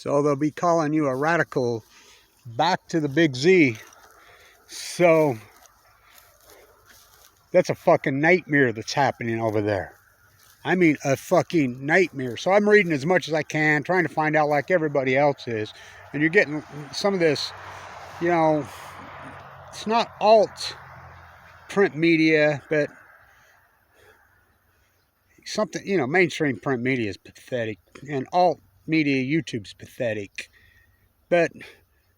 So they'll be calling you a radical back to the big Z. So that's a fucking nightmare that's happening over there. I mean, a fucking nightmare. So I'm reading as much as I can, trying to find out like everybody else is. And you're getting some of this, you know, it's not alt print media, but something, you know, mainstream print media is pathetic. And alt media, YouTube's pathetic. But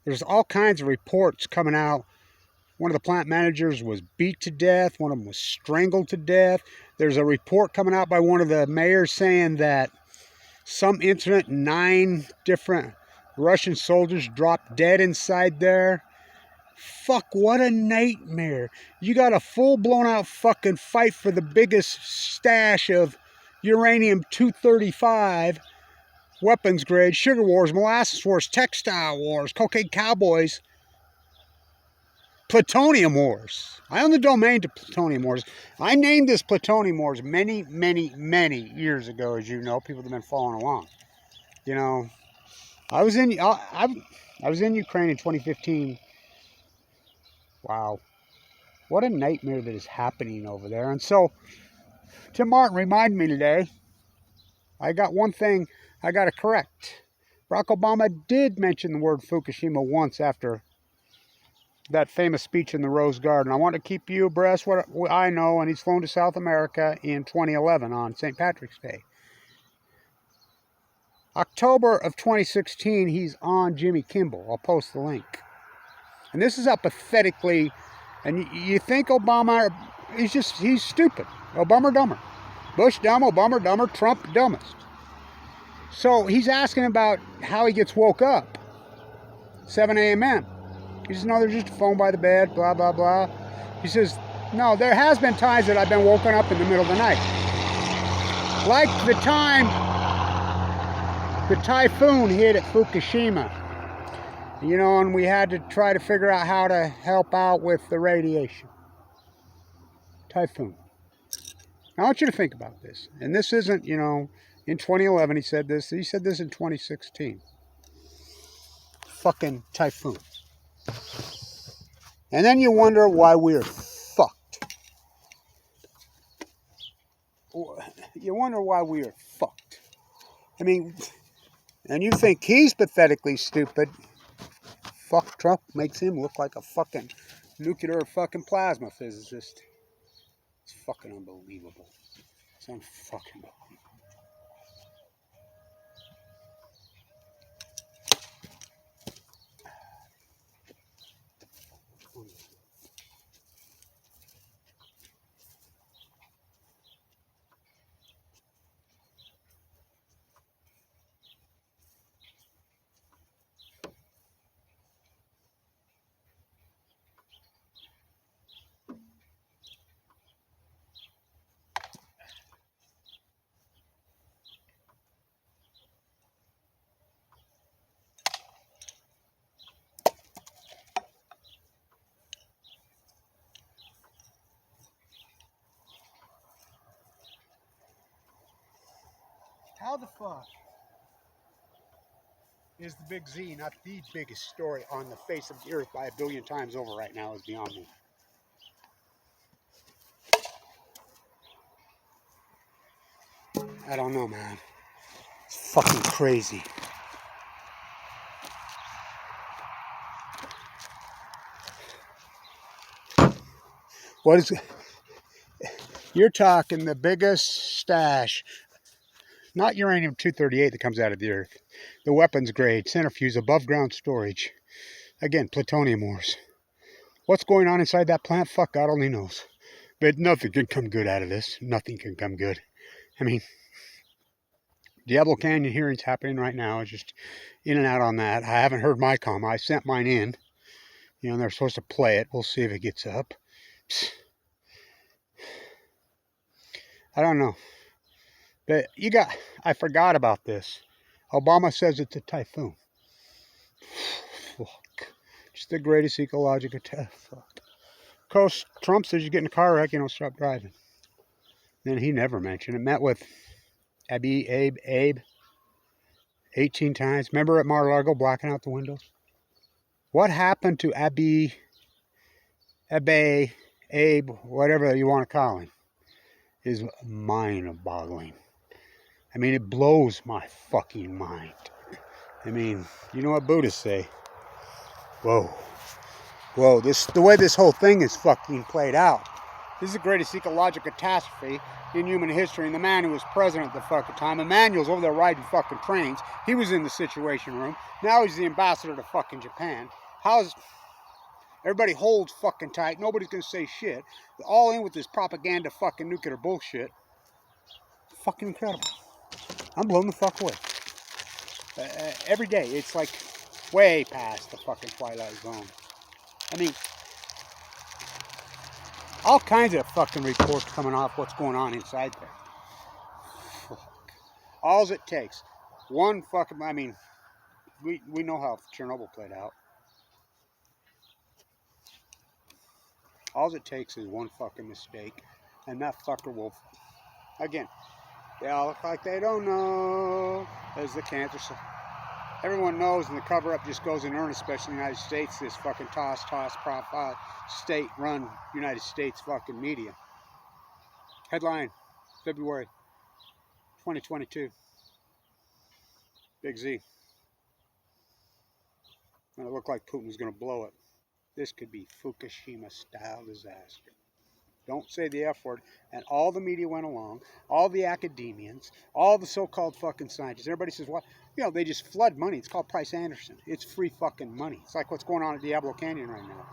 there's all kinds of reports coming out. One of the plant managers was beat to death. One of them was strangled to death. There's a report coming out by one of the mayors saying that some incident, 9 different Russian soldiers dropped dead inside there. Fuck, what a nightmare. You got a full blown out fucking fight for the biggest stash of uranium-235, weapons grade, sugar wars, molasses wars, textile wars, cocaine cowboys, plutonium wars. I own the domain to plutonium wars. I named this plutonium wars many, many, many years ago, as you know. People have been following along. You know, I was in Ukraine in 2015. Wow, what a nightmare that is happening over there. And so, Tim Martin reminded me today. I got one thing I got to correct. Barack Obama did mention the word Fukushima once after that famous speech in the Rose Garden. I want to keep you abreast what I know, and he's flown to South America in 2011 on St. Patrick's Day. October of 2016, he's on Jimmy Kimmel. I'll post the link. And this is how pathetically, and you think Obama, he's stupid. Obama dumber. Bush dumb, Obama dumber, Trump dumbest. So he's asking about how he gets woke up. 7 a.m. He says, no, there's just a phone by the bed, blah, blah, blah. He says, no, there has been times that I've been woken up in the middle of the night. Like the time the typhoon hit at Fukushima. You know, and we had to try to figure out how to help out with the radiation. Typhoon. I want you to think about this. And this isn't, you know, in 2011 he said this. He said this in 2016. Fucking typhoon. And then you wonder why we're fucked. You wonder why we are fucked. I mean, and you think he's pathetically stupid. Fuck, Trump makes him look like a fucking nuclear fucking plasma physicist. It's fucking unbelievable. It's unfucking unbelievable. How the fuck is the big Z not the biggest story on the face of the earth by 1 billion times over right now is beyond me. I don't know, man. It's fucking crazy. What is... You're talking the biggest stash. Not uranium-238 that comes out of the earth. The weapons grade, centrifuge, above ground storage. Again, plutonium wars. What's going on inside that plant? Fuck, God only knows. But nothing can come good out of this. Nothing can come good. I mean, Diablo Canyon hearings happening right now. It's just in and out on that. I haven't heard my comm. I sent mine in. You know, they're supposed to play it. We'll see if it gets up. I don't know. But I forgot about this. Obama says it's a typhoon. Fuck. Just the greatest ecological test. Fuck. Of course, Trump says you get in a car wreck, you don't stop driving. Then he never mentioned it. Met with Abe. 18 times. Remember at Mar-a-Lago blacking out the windows? What happened to Abe, Abe, whatever you want to call him, is mind-boggling. I mean, it blows my fucking mind. I mean, you know what Buddhists say? Whoa. Whoa, the way this whole thing is fucking played out. This is the greatest ecological catastrophe in human history. And the man who was president at the fucking time, Emmanuel's over there riding fucking trains. He was in the Situation Room. Now he's the ambassador to fucking Japan. How's... Everybody holds fucking tight. Nobody's gonna say shit. All in with this propaganda fucking nuclear bullshit. Fucking incredible. I'm blown the fuck away. Every day, it's like way past the fucking twilight zone. I mean, all kinds of fucking reports coming off what's going on inside there. Fuck. All it takes, one fucking, I mean, we know how Chernobyl played out. All it takes is one fucking mistake, and that fucker will, again, they all look like they don't know. There's the cancer. Everyone knows, and the cover-up just goes in earnest, especially in the United States, this fucking toss, state-run United States fucking media. Headline, February 2022. Big Z. And it looked like Putin was going to blow it. This could be Fukushima-style disaster. Don't say the F word. And all the media went along, all the academians, all the so-called fucking scientists. Everybody says, well, you know, they just flood money. It's called Price Anderson. It's free fucking money. It's like what's going on at Diablo Canyon right now.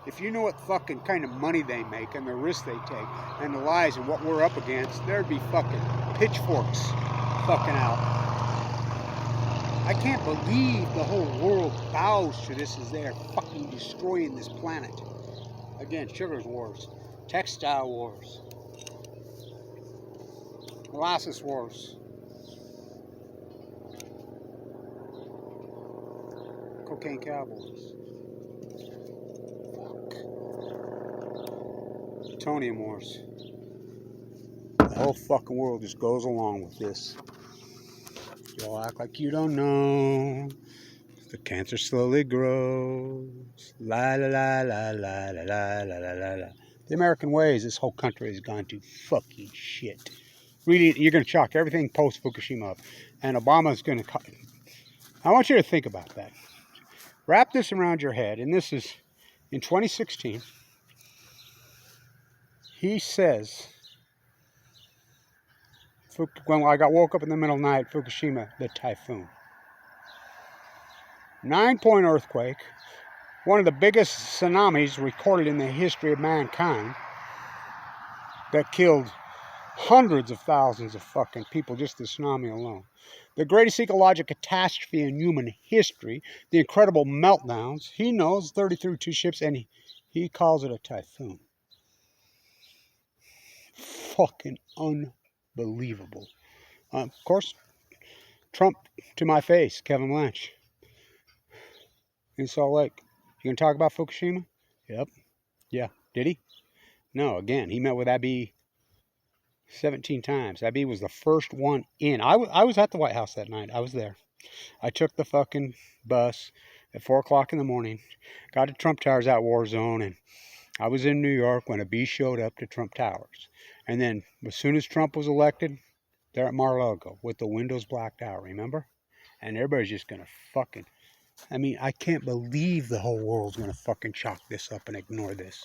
If you know what fucking kind of money they make and the risks they take and the lies and what we're up against, there'd be fucking pitchforks fucking out. I can't believe the whole world bows to this as they're fucking destroying this planet. Again, sugars wars, textile wars, molasses wars, cocaine cowboys, plutonium wars. The whole fucking world just goes along with this. Y'all act like you don't know. The cancer slowly grows. La la la la la la la la la la. The American way is this whole country has gone to fucking shit. Really, you're going to chalk everything post-Fukushima up. And Obama's going to... I want you to think about that. Wrap this around your head. And this is in 2016. He says... When I woke up in the middle of the night, Fukushima, the typhoon. 9-point earthquake, one of the biggest tsunamis recorded in the history of mankind, that killed hundreds of thousands of fucking people, just the tsunami alone. The greatest ecological catastrophe in human history, the incredible meltdowns. He knows 33 two ships, and he calls it a typhoon. Fucking unbelievable. Of course, Trump to my face, Kevin Lynch. In Salt Lake. You gonna talk about Fukushima? Yep. Yeah. Did he? No, again, he met with Abe 17 times. Abe was the first one in. I was at the White House that night. I was there. I took the fucking bus at 4 o'clock in the morning, got to Trump Towers at War Zone, and I was in New York when Abe showed up to Trump Towers. And then, as soon as Trump was elected, they're at Mar-a-Lago with the windows blacked out, remember? And everybody's just gonna fucking... I mean, I can't believe the whole world's going to fucking chalk this up and ignore this.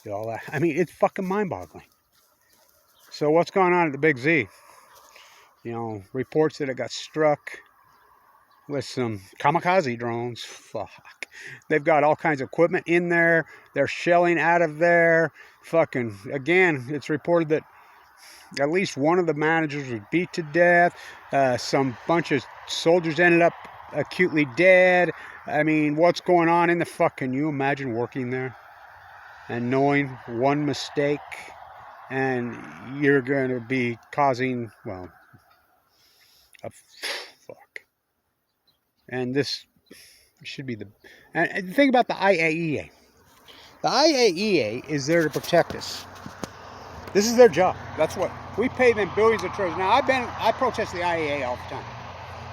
You know, I mean, it's fucking mind-boggling. So what's going on at the Big Z? You know, reports that it got struck with some kamikaze drones. Fuck. They've got all kinds of equipment in there. They're shelling out of there. Fucking, again, it's reported that at least one of the managers was beat to death. Some bunch of soldiers ended up acutely dead. I mean, what's going on in the fuck? Can you imagine working there and knowing one mistake and you're going to be causing, well, a fuck. And this should be the... And think about the IAEA. The IAEA is there to protect us. This is their job. That's what... We pay them billions of trillions. Now, I protest the IAEA all the time.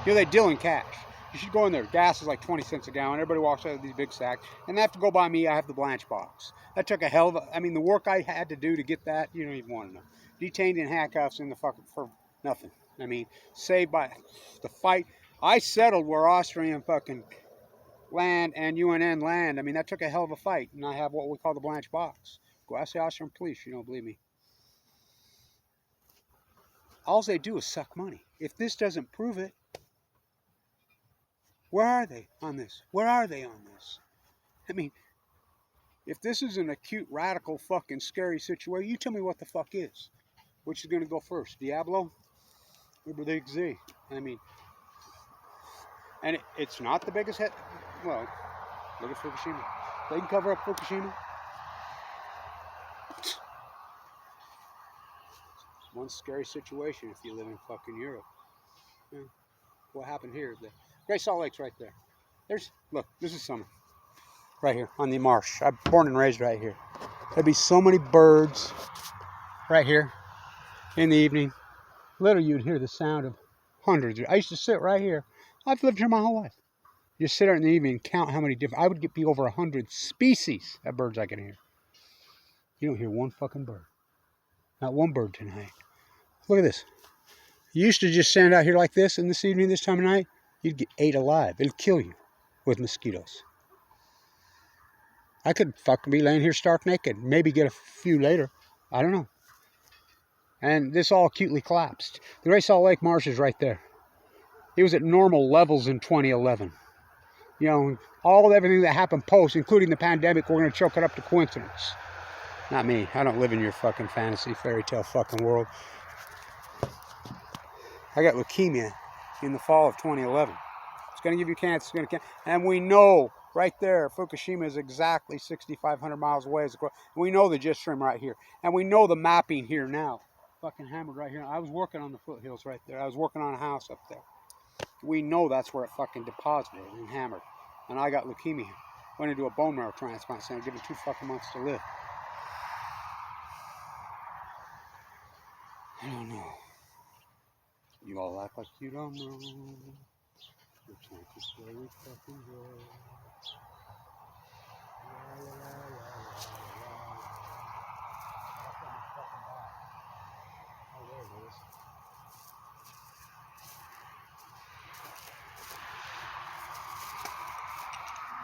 You know, they deal in cash. You should go in there. Gas is like 20 cents a gallon. Everybody walks out with these big sacks. And they have to go by me. I have the blanch box. That took a hell of a... I mean, the work I had to do to get that, you don't even want to know. Detained in handcuffs in the fucking... for nothing. I mean, saved by the fight. I settled where Austrian fucking land and UNN land. I mean, that took a hell of a fight. And I have what we call the blanch box. Go ask the Austrian police. You don't believe me. All they do is suck money. If this doesn't prove it, where are they on this? Where are they on this? I mean, if this is an acute, radical, fucking scary situation, you tell me what the fuck is. Which is going to go first? Diablo or Big Z? I mean, and it's not the biggest hit. Well, look at Fukushima. They can cover up Fukushima. One scary situation if you live in fucking Europe. Yeah. What happened here? The Great Salt Lake's right there. Look, this is summer. Right here on the marsh. I'm born and raised right here. There'd be so many birds right here in the evening. Literally, you'd hear the sound of hundreds. I used to sit right here. I've lived here my whole life. Just sit there in the evening and count how many different... I would be over 100 species of birds I can hear. You don't hear one fucking bird. Not one bird tonight. Look at this. You used to just stand out here like this, and this evening, this time of night, you'd get ate alive. It'll kill you with mosquitoes. I could fucking be laying here stark naked. Maybe get a few later. I don't know. And this all acutely collapsed. The Great Salt Lake Marsh is right there. It was at normal levels in 2011. You know, everything that happened post, including the pandemic, we're going to choke it up to coincidence. Not me. I don't live in your fucking fantasy fairy tale fucking world. I got leukemia in the fall of 2011. It's going to give you cancer. It's going to, and we know right there, Fukushima is exactly 6,500 miles away. We know the jet stream right here, and we know the mapping here now. Fucking hammered right here. I was working on the foothills right there. I was working on a house up there. We know that's where it fucking deposited and hammered. And I got leukemia. Went into a bone marrow transplant, saying given 2 fucking months to live. I don't know. You all act like you don't know. Your chances where we fucking go. La, la, la, la, la. Oh, there it is.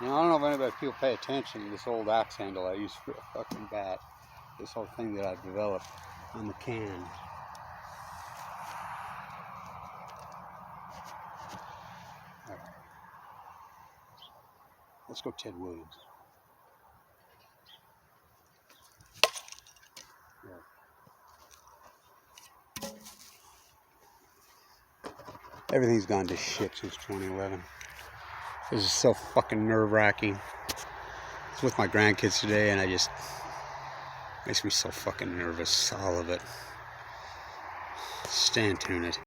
Now, I don't know if people pay attention to this old axe handle I use for a fucking bat. This whole thing that I've developed on the can. Alright. Let's go Ted Williams. Yeah. Everything's gone to shit since 2011. This is so fucking nerve-wracking. I was with my grandkids today and makes me so fucking nervous, all of it. Stay tuned.